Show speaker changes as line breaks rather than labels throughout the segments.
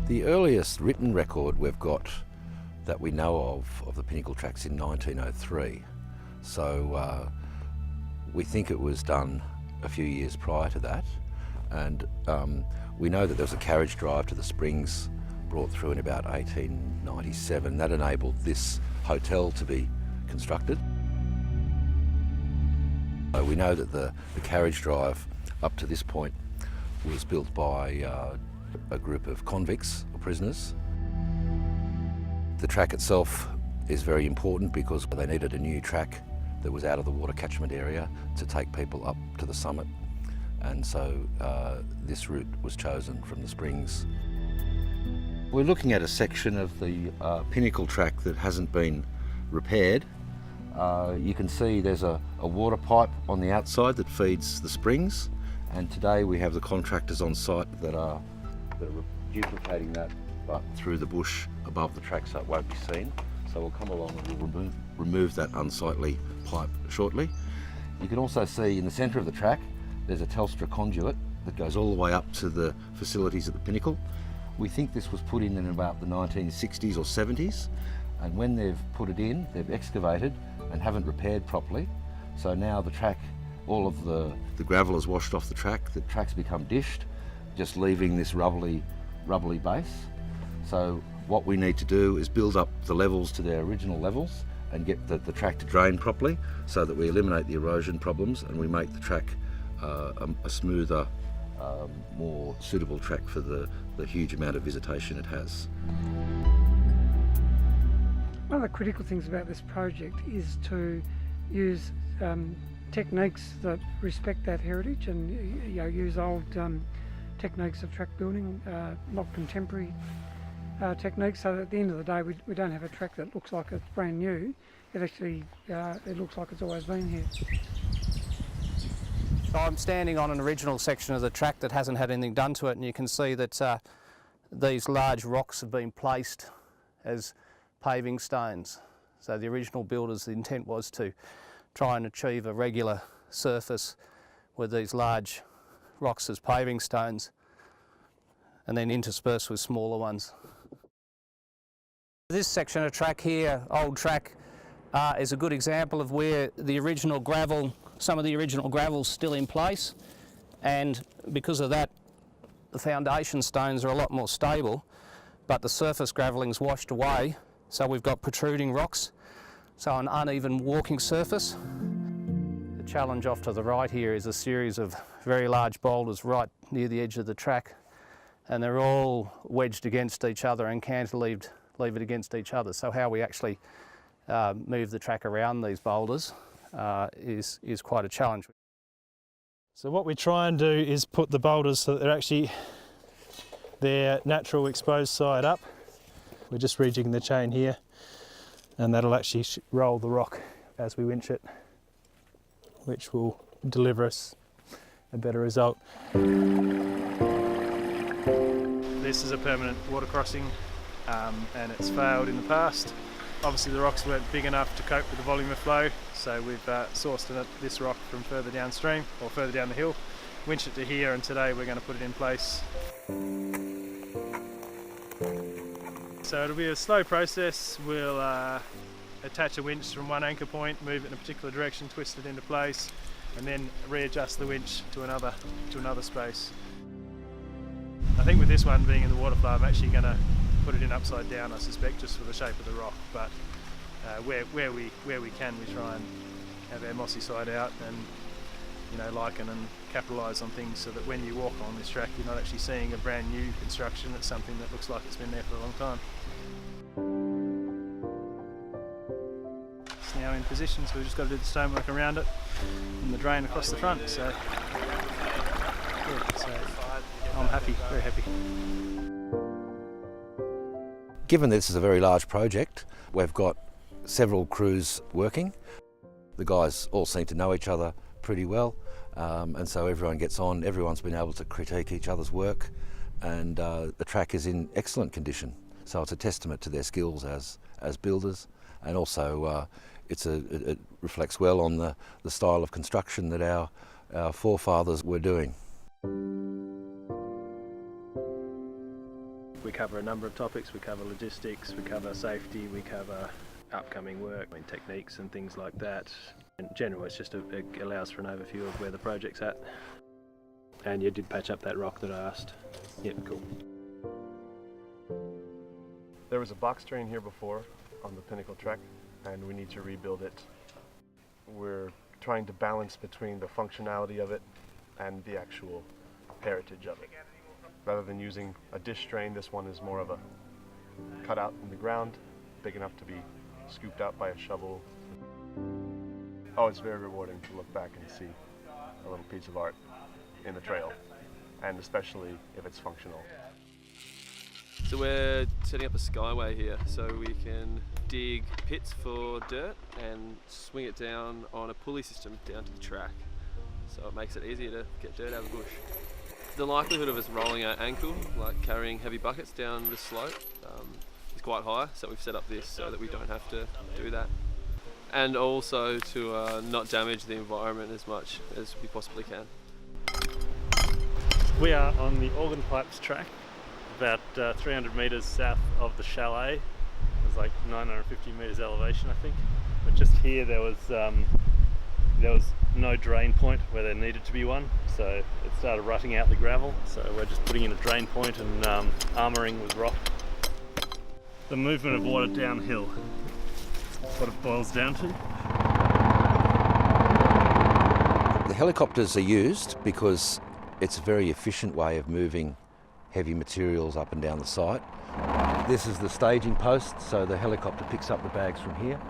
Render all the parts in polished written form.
The earliest written record we've got that we know of the Pinnacle tracks in 1903. So we think it was done a few years prior to that. And we know that there was a carriage drive to the springs brought through in about 1897. That enabled this hotel to be constructed. We know that the carriage drive up to this point was built by a group of convicts or prisoners. The track itself is very important because they needed a new track that was out of the water catchment area to take people up to the summit. And so this route was chosen from the springs. We're looking at a section of the Pinnacle track that hasn't been repaired. You can see there's a water pipe on the outside that feeds the springs, and today we have the contractors on site that are duplicating that, but through the bush above the track so it won't be seen. So we'll come along and we'll remove that unsightly pipe shortly. You can also see in the centre of the track there's a Telstra conduit that goes all the way up to the facilities at the Pinnacle. We think this was put in about the 1960s or 70s, and when they've put it in, they've excavated and haven't repaired properly. So now the track, all of the gravel has washed off the track's become dished, just leaving this rubbly base. So what we need to do is build up the levels to their original levels and get the track to drain properly so that we eliminate the erosion problems and we make the track a smoother, more suitable track for the huge amount of visitation it has.
One of the critical things about this project is to use techniques that respect that heritage and use old techniques of track building, not contemporary techniques, so that at the end of the day we don't have a track that looks like it's brand new. It actually it looks like it's always been here.
So I'm standing on an original section of the track that hasn't had anything done to it, and you can see that these large rocks have been placed as paving stones. So the original builders, the intent was to try and achieve a regular surface with these large rocks as paving stones and then interspersed with smaller ones. This section of track here, old track, is a good example of where the original gravel, some of the original gravel's still in place, and because of that the foundation stones are a lot more stable, but the surface gravelling's washed away, so we've got protruding rocks, so an uneven walking surface. The challenge off to the right here is a series of very large boulders right near the edge of the track, and they're all wedged against each other and cantilevered against each other. So how we actually move the track around these boulders is quite a challenge.
So what we try and do is put the boulders so that they're actually their natural exposed side up. We're just rejigging the chain here, and that'll actually roll the rock as we winch it, which will deliver us a better result.
This is a permanent water crossing and it's failed in the past. Obviously the rocks weren't big enough to cope with the volume of flow, so we've sourced this rock from further downstream or further down the hill, winched it to here, and today we're going to put it in place. So it'll be a slow process. We'll attach a winch from one anchor point, move it in a particular direction, twist it into place, and then readjust the winch to another space. I think with this one being in the water flow, I'm actually going to put it in upside down, I suspect, just for the shape of the rock. But where we can, we try and have our mossy side out and lichen and capitalise on things so that when you walk on this track, you're not actually seeing a brand new construction. It's something that looks like it's been there for a long time. It's now in position, so we've just got to do the stonework around it and the drain across the front. So, yeah, so I'm happy, very happy.
Given this is a very large project, we've got several crews working. The guys all seem to know each other pretty well, and so everyone gets on. Everyone's been able to critique each other's work, and the track is in excellent condition. So it's a testament to their skills as builders, and also it reflects well on the style of construction that our forefathers were doing.
We cover a number of topics. We cover logistics, we cover safety, we cover upcoming work and techniques and things like that. In general, it's just it allows for an overview of where the project's at. And you did patch up that rock that I asked. Yep, cool. There was a box drain here before on the Pinnacle track, and we need to rebuild it. We're trying to balance between the functionality of it and the actual heritage of it. Rather than using a dish drain, this one is more of a cutout in the ground, big enough to be scooped out by a shovel. Oh, it's very rewarding to look back and see a little piece of art in the trail, and especially if it's functional.
So we're setting up a skyway here so we can dig pits for dirt and swing it down on a pulley system down to the track. So it makes it easier to get dirt out of the bush. The likelihood of us rolling our ankle, like carrying heavy buckets down the slope, is quite high, so we've set up this so that we don't have to do that. And also to not damage the environment as much as we possibly can.
We are on the Organ Pipes track, about 300 metres south of the chalet. There's like 950 metres elevation, I think. But just here there was no drain point where there needed to be one, so it started rutting out the gravel. So we're just putting in a drain point and armouring with rock. The movement of water downhill, that's what it boils down to.
The helicopters are used because it's a very efficient way of moving heavy materials up and down the site. This is the staging post, so the helicopter picks up the bags from here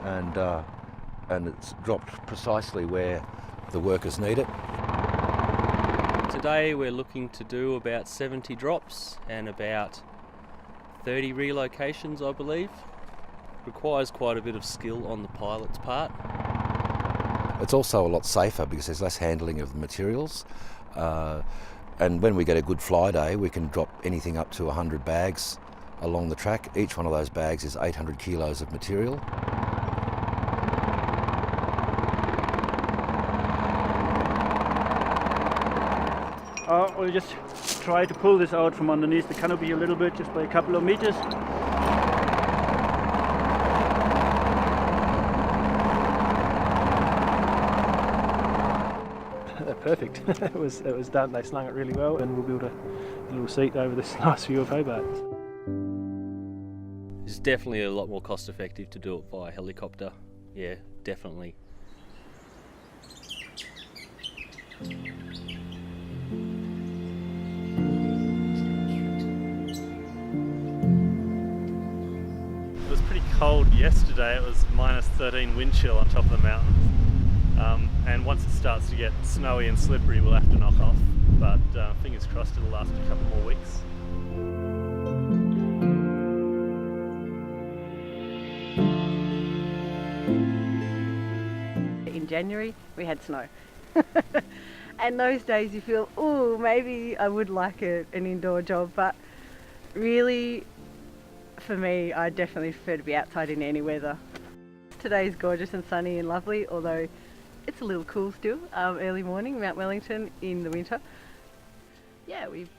and it's dropped precisely where the workers need it.
Today we're looking to do about 70 drops and about 30 relocations, I believe. Requires quite a bit of skill on the pilot's part.
It's also a lot safer because there's less handling of the materials. And when we get a good fly day, we can drop anything up to 100 bags along the track. Each one of those bags is 800 kilos of material.
We'll just try to pull this out from underneath the canopy a little bit, just by a couple of meters.
Perfect. it was done. They slung it really well, and we'll build a little seat over this nice view of Hobart.
It's definitely a lot more cost effective to do it via helicopter. Yeah, definitely.
It was pretty cold yesterday. It was minus 13 wind chill on top of the mountains. And once it starts to get snowy and slippery, we'll have to knock off. But fingers crossed it'll last a couple more weeks.
In January, we had snow. And those days you feel, oh, maybe I would like an indoor job, but really, for me, I definitely prefer to be outside in any weather. Today's gorgeous and sunny and lovely, although it's a little cool still, early morning, Mount Wellington in the winter. Yeah, we've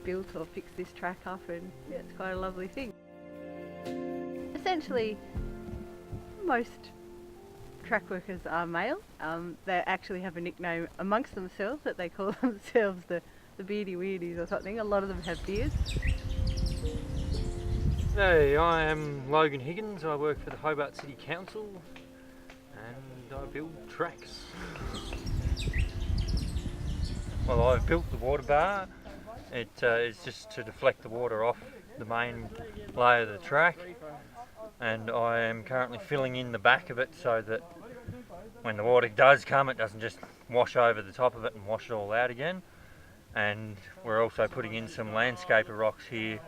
built or fixed this track up, and yeah, it's quite a lovely thing. Essentially, most track workers are male. They actually have a nickname amongst themselves that they call themselves the beardy weirdies or something. A lot of them have beards.
Hey, I am Logan Higgins. I work for the Hobart City Council and I build tracks. Well, I've built the water bar. It is just to deflect the water off the main layer of the track, and I am currently filling in the back of it so that when the water does come, it doesn't just wash over the top of it and wash it all out again. And we're also putting in some landscaper rocks here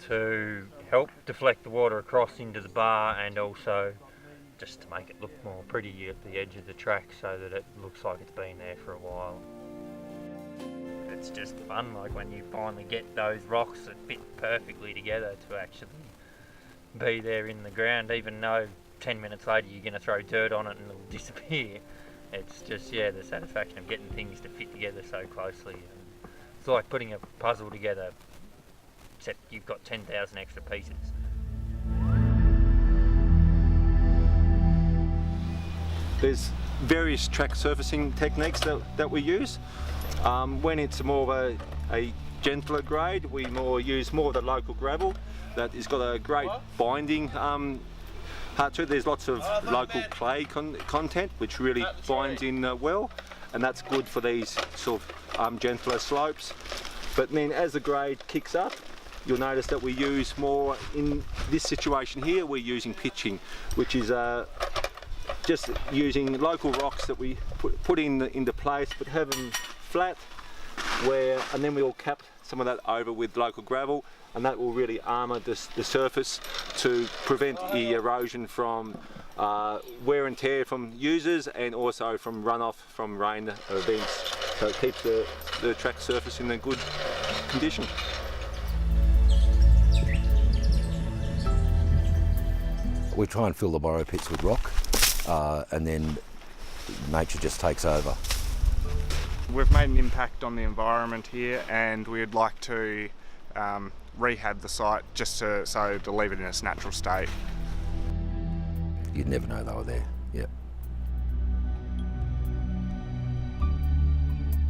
to help deflect the water across into the bar, and also just to make it look more pretty at the edge of the track so that it looks like it's been there for a while. It's just fun, like when you finally get those rocks that fit perfectly together to actually be there in the ground, even though 10 minutes later you're going to throw dirt on it and it'll disappear. It's just, yeah, the satisfaction of getting things to fit together so closely. It's like putting a puzzle together except you've got 10,000 extra pieces.
There's various track surfacing techniques that we use. When it's more of a gentler grade, we use more of the local gravel that has got a great binding part to it. There's lots of local clay content which really binds in well, and that's good for these sort of gentler slopes. But then as the grade kicks up, you'll notice that we use more, in this situation here, we're using pitching, which is just using local rocks that we put into place, but have them flat, and then we'll cap some of that over with local gravel, and that will really armour the surface to prevent the erosion from wear and tear from users, and also from runoff from rain events. So it keeps the track surface in a good condition.
We try and fill the borrow pits with rock, and then nature just takes over.
We've made an impact on the environment here, and we'd like to rehab the site just to leave it in its natural state.
You'd never know they were there. Yeah.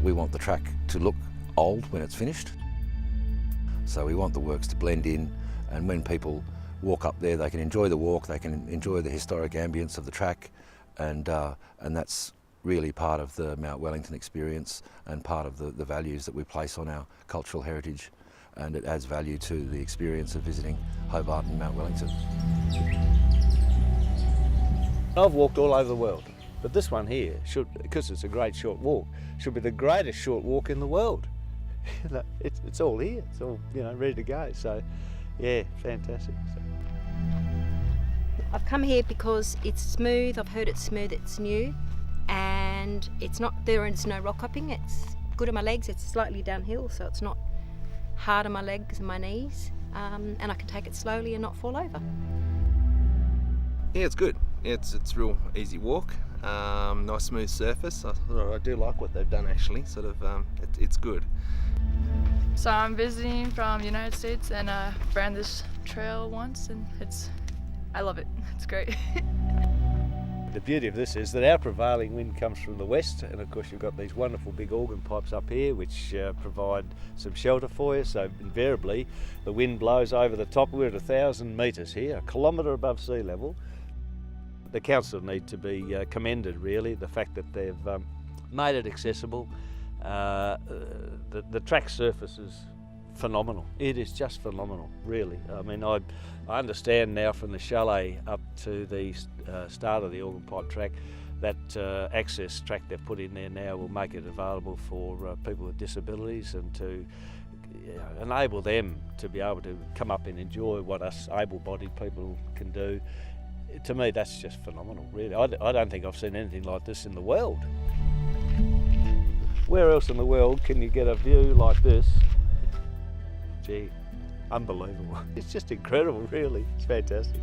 We want the track to look old when it's finished, so we want the works to blend in, and when people walk up there, they can enjoy the walk, they can enjoy the historic ambience of the track, and that's really part of the Mount Wellington experience and part of the values that we place on our cultural heritage, and it adds value to the experience of visiting Hobart and Mount Wellington.
I've walked all over the world, but this one here should, because it's a great short walk, should be the greatest short walk in the world. It's all here, it's all ready to go. So yeah, fantastic.
I've come here because it's smooth. I've heard it's smooth, it's new, and there is no rock hopping. It's good on my legs. It's slightly downhill, so it's not hard on my legs and my knees, and I can take it slowly and not fall over.
Yeah, it's good. It's real easy walk, nice smooth surface. I do like what they've done actually. It's good.
So I'm visiting from the United States, and I ran this trail once, and I love it. It's great.
The beauty of this is that our prevailing wind comes from the west, and of course you've got these wonderful big organ pipes up here which provide some shelter for you. So invariably the wind blows over the top. We're at 1,000 metres here, a kilometre above sea level. The council need to be commended really, the fact that they've made it accessible. The track surface is phenomenal. It is just phenomenal, really. I mean, I understand now from the chalet up to the start of the Organ Pipe track, that access track they've put in there now will make it available for people with disabilities, and to enable them to be able to come up and enjoy what us able-bodied people can do. To me, that's just phenomenal, really. I don't think I've seen anything like this in the world. Where else in the world can you get a view like this? Gee, unbelievable. It's just incredible, really. It's fantastic.